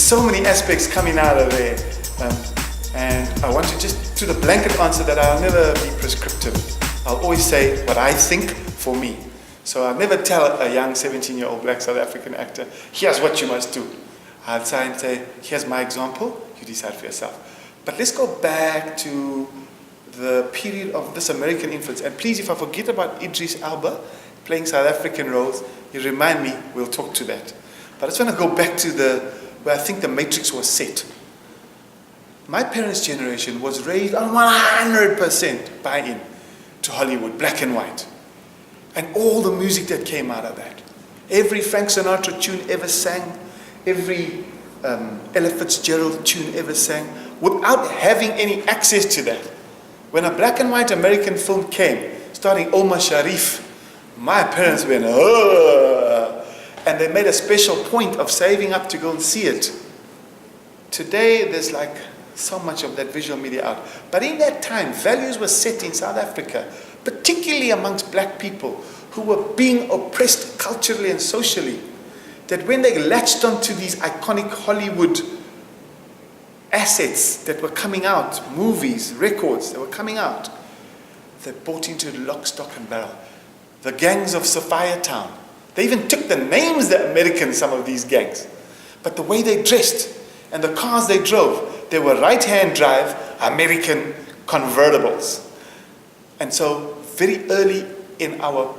so many aspects coming out of there. And I want to just do the blanket answer that I'll never be prescriptive. I'll always say what I think for me. So I'll never tell a young 17-year-old black South African actor, here's what you must do. I'll try and say, here's my example, you decide for yourself. But let's go back to the period of this American influence. And please, if I forget about Idris Elba playing South African roles, you remind me, we'll talk to that. But I just want to go back to where I think the matrix was set. My parents' generation was raised on 100% buy-in to Hollywood, black and white. And all the music that came out of that. Every Frank Sinatra tune ever sang, every Ella Fitzgerald tune ever sang, without having any access to that. When a black and white American film came, starring Omar Sharif, my parents went, oh, and they made a special point of saving up to go and see it. Today, there's like so much of that visual media out. But in that time, values were set in South Africa, particularly amongst black people who were being oppressed culturally and socially, that when they latched onto these iconic Hollywood assets that were coming out, movies, records that were coming out, they bought into lock, stock and barrel. The gangs of Sophia Town. They even took the names, the Americans, some of these gangs. But the way they dressed and the cars they drove, they were right-hand drive American convertibles. And so very early in our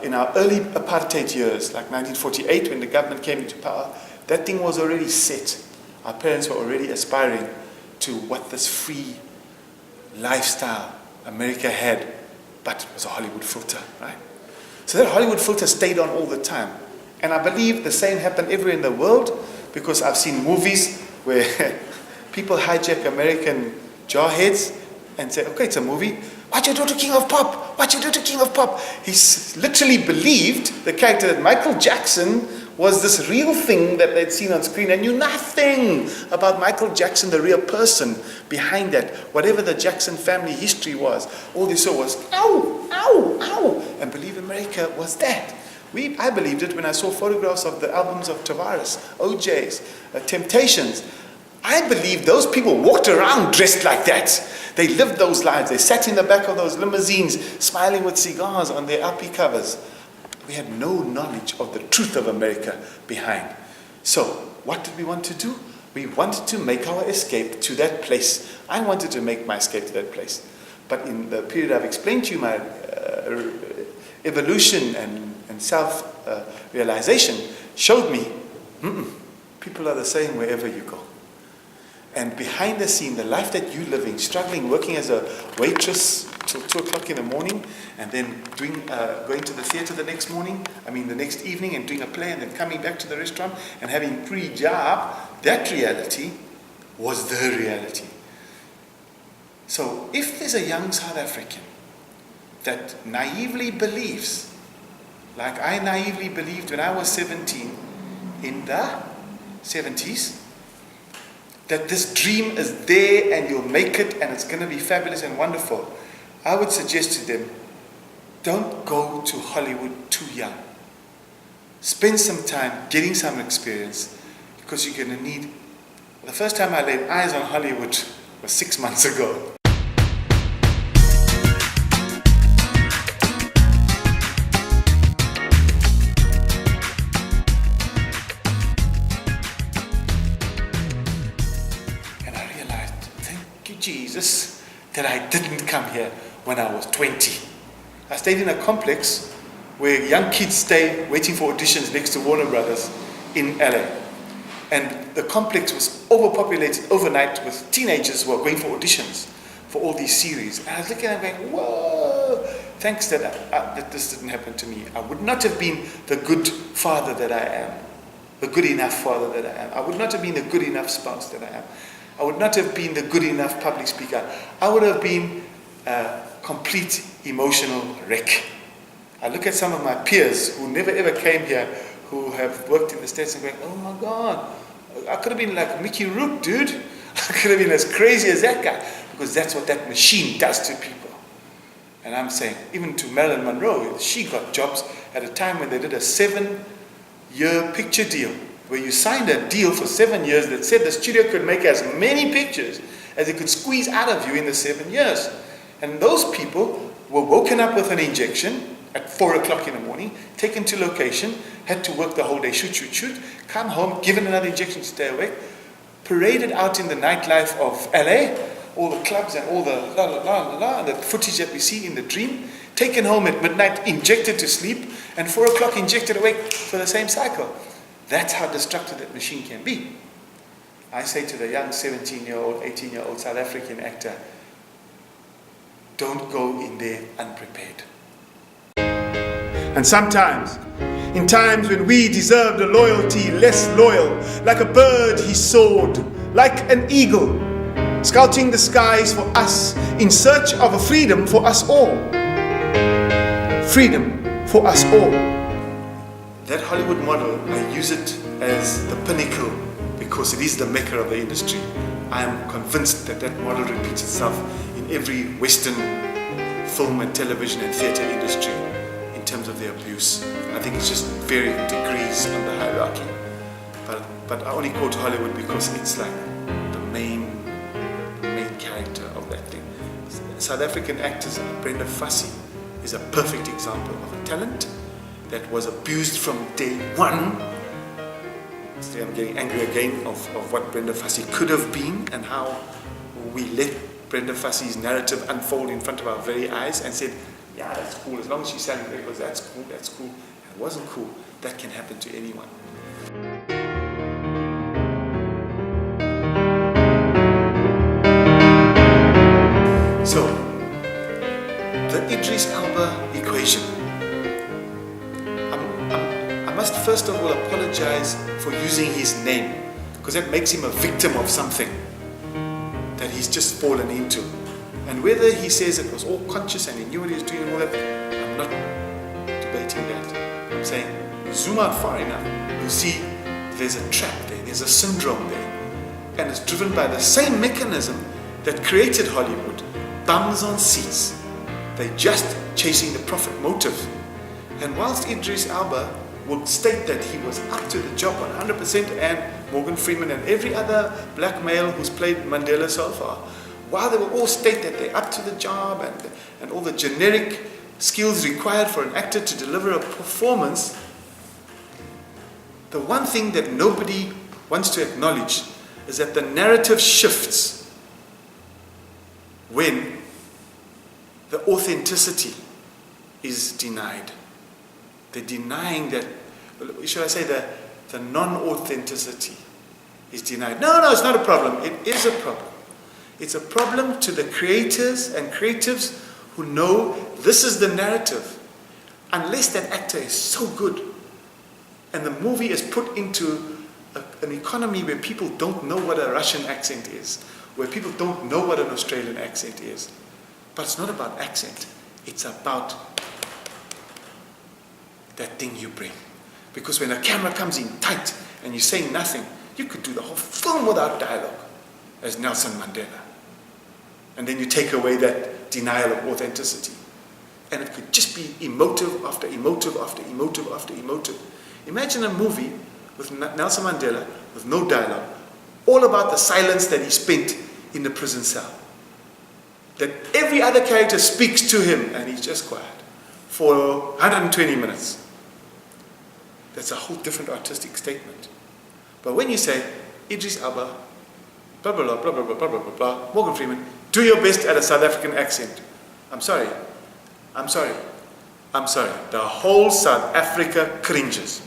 in our early apartheid years, like 1948 when the government came into power, that thing was already set. Our parents were already aspiring to what this free lifestyle America had, but it was a Hollywood filter, right? So that Hollywood filter stayed on all the time. And I believe the same happened everywhere in the world, because I've seen movies where people hijack American jarheads and say, okay, it's a movie. What you do to King of Pop? What you do to King of Pop? He literally believed, the character, that Michael Jackson was this real thing that they'd seen on screen and knew nothing about Michael Jackson, the real person behind that. Whatever the Jackson family history was, all they saw was, ow, ow, ow, and believe America was that. I believed it when I saw photographs of the albums of Tavares, OJ's, Temptations. I believe those people walked around dressed like that. They lived those lives. They sat in the back of those limousines, smiling with cigars on their LP covers. We had no knowledge of the truth of America behind. So, what did we want to do? We wanted to make our escape to that place. I wanted to make my escape to that place. But in the period I've explained to you, my evolution and self-realization showed me, people are the same wherever you go. And behind the scene, the life that you're living, struggling, working as a waitress till 2 o'clock in the morning, and then going to the theater the next evening and doing a play, and then coming back to the restaurant and having pre-job, that reality was the reality. So if there's a young South African that naively believes, like I naively believed when I was 17 in the 70s, that this dream is there and you'll make it and it's going to be fabulous and wonderful, I would suggest to them, don't go to Hollywood too young. Spend some time getting some experience, because you're going to need. The first time I laid eyes on Hollywood was 6 months ago. Jesus, that I didn't come here when I was 20. I stayed in a complex where young kids stay waiting for auditions next to Warner Brothers in LA. And the complex was overpopulated overnight with teenagers who were going for auditions for all these series. And I was looking at them going, whoa, thanks that this didn't happen to me. I would not have been the good father that I am, the good enough father that I am. I would not have been the good enough spouse that I am. I would not have been the good enough public speaker. I would have been a complete emotional wreck. I look at some of my peers who never ever came here, who have worked in the States, and going, oh my God, I could have been like Mickey Rourke, dude. I could have been as crazy as that guy, because that's what that machine does to people. And I'm saying, even to Marilyn Monroe, she got jobs at a time when they did a 7-year picture deal. where you signed a deal for 7 years that said the studio could make as many pictures as it could squeeze out of you in the 7 years. And those people were woken up with an injection at 4 o'clock in the morning, taken to location, had to work the whole day, shoot, come home, given another injection to stay awake, paraded out in the nightlife of LA, all the clubs and all the the footage that we see in the dream, taken home at midnight, injected to sleep, and 4 o'clock injected awake for the same cycle. That's how destructive that machine can be. I say to the young 17-year-old, 18-year-old South African actor, don't go in there unprepared. And sometimes, in times when we deserved a loyalty less loyal, like a bird he soared, like an eagle, scouting the skies for us, in search of a freedom for us all. Freedom for us all. That Hollywood model, I use it as the pinnacle because it is the mecca of the industry. I am convinced that that model repeats itself in every Western film and television and theatre industry in terms of their abuse. I think it's just varying degrees on the hierarchy. But I only quote Hollywood because it's like the main character of that thing. South African actors, Brenda Fassie is a perfect example of a talent that was abused from day one. Today I'm getting angry again of what Brenda Fassie could have been and how we let Brenda Fassie's narrative unfold in front of our very eyes and said, yeah, that's cool, as long as she's selling records, that's cool. It wasn't cool. That can happen to anyone. So, the Idris Elba equation. I must first of all apologize for using his name, because that makes him a victim of something that he's just fallen into. And whether he says it was all conscious and he knew what he was doing and all that, I'm not debating that. I'm saying, you zoom out far enough, you see there's a trap there, there's a syndrome there. And it's driven by the same mechanism that created Hollywood. Bums on seats. They're just chasing the profit motive. And whilst Idris Elba would state that he was up to the job 100%, and Morgan Freeman and every other black male who's played Mandela so far, while they will all state that they're up to the job and all the generic skills required for an actor to deliver a performance, the one thing that nobody wants to acknowledge is that the narrative shifts when the authenticity is denied. They're denying that, should I say the non-authenticity is denied. No, it's not a problem. It is a problem. It's a problem to the creators and creatives who know this is the narrative. Unless that actor is so good and the movie is put into an economy where people don't know what a Russian accent is, where people don't know what an Australian accent is. But it's not about accent. It's about that thing you bring. Because when a camera comes in tight and you say nothing, you could do the whole film without dialogue as Nelson Mandela. And then you take away that denial of authenticity. And it could just be emotive after emotive after emotive after emotive. Imagine a movie with Nelson Mandela with no dialogue, all about the silence that he spent in the prison cell. That every other character speaks to him and he's just quiet for 120 minutes. That's a whole different artistic statement. But when you say, Idris Elba, blah, blah, blah, blah, blah, blah, blah, blah, blah, Morgan Freeman, do your best at a South African accent. I'm sorry. The whole South Africa cringes.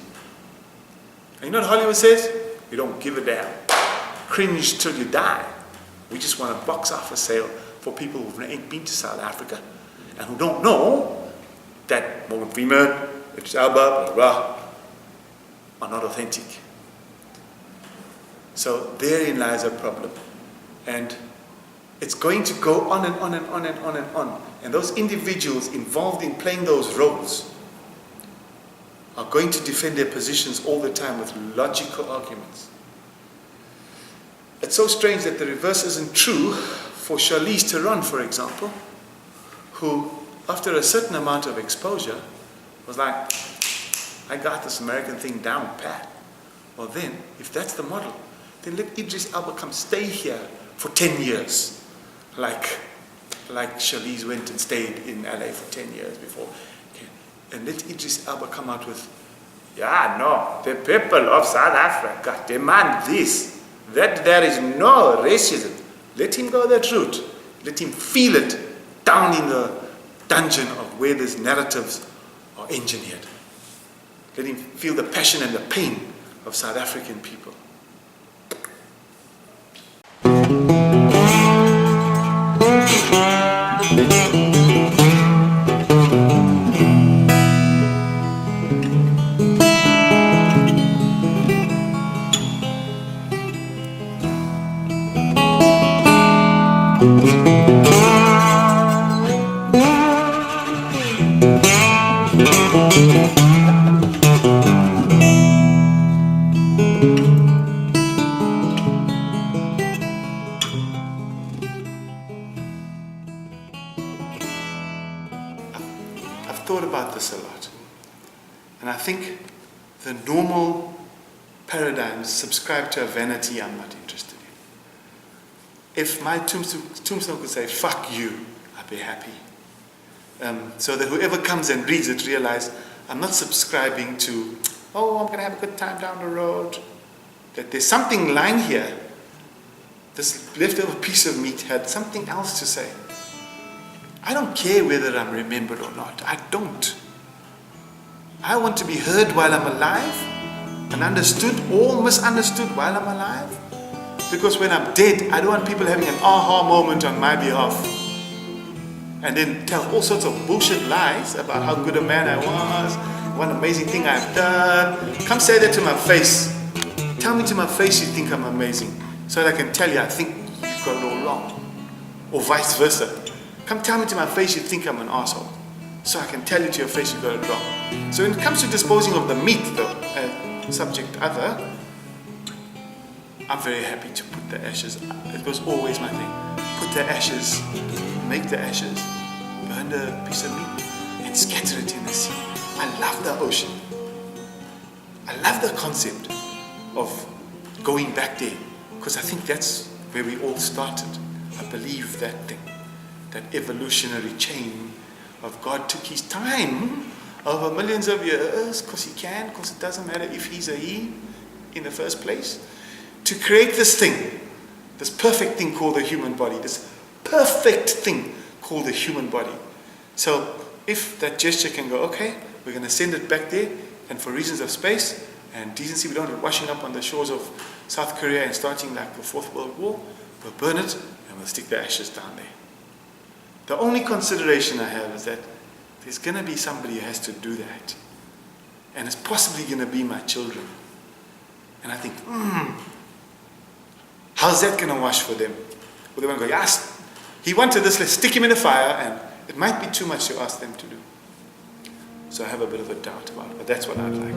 And you know what Hollywood says? We don't give a damn. Cringe till you die. We just want a box office sale for people who ain't been to South Africa and who don't know that Morgan Freeman, Idris Elba, blah, blah, blah, are not authentic. So therein lies a problem. And it's going to go on and on and on and on and on. And those individuals involved in playing those roles are going to defend their positions all the time with logical arguments. It's so strange that the reverse isn't true for Charlize Theron, for example, who, after a certain amount of exposure, was like, I got this American thing down pat. Well then, if that's the model, then let Idris Elba come stay here for 10 years. Like Charlize went and stayed in LA for 10 years before. Okay. And let Idris Elba come out with, yeah, no, the people of South Africa demand this, that there is no racism. Let him go that route. Let him feel it down in the dungeon of where these narratives are engineered. Let him feel the passion and the pain of South African people. I've thought about this a lot, and I think the normal paradigms subscribe to a vanity I'm not interested in. If my tombstone could say, fuck you, I'd be happy. So that whoever comes and reads it realize I'm not subscribing to, oh, I'm going to have a good time down the road. That there's something lying here. This leftover piece of meat had something else to say. I don't care whether I'm remembered or not. I don't. I want to be heard while I'm alive and understood or misunderstood while I'm alive. Because when I'm dead, I don't want people having an aha moment on my behalf and then tell all sorts of bullshit lies about how good a man I was, what amazing thing I've done. Come say that to my face. Tell me to my face you think I'm amazing, so that I can tell you I think you've got it all wrong. Or vice versa. Come tell me to my face you think I'm an asshole, so I can tell you to your face you got it wrong. So when it comes to disposing of the meat though, subject other, I'm very happy to put the ashes. It was always my thing. Put the ashes, make the ashes, burn the piece of meat and scatter it in the sea. I love the ocean. I love the concept of going back there, because I think that's where we all started. I believe that thing, that evolutionary chain of God took his time over millions of years, because he can, because it doesn't matter if he's a he in the first place, to create this thing, this perfect thing called the human body, this perfect thing called the human body. So if that gesture can go, okay, we're going to send it back there, and for reasons of space and decency, we don't want it washing up on the shores of South Korea and starting like the Fourth World War, we'll burn it and we'll stick the ashes down there. The only consideration I have is that there's going to be somebody who has to do that. And it's possibly going to be my children. And I think, how's that going to wash for them? Well, they're going to go, yes, he wanted this, let's stick him in the fire, and it might be too much to ask them to do. So I have a bit of a doubt about it, but that's what I'd like.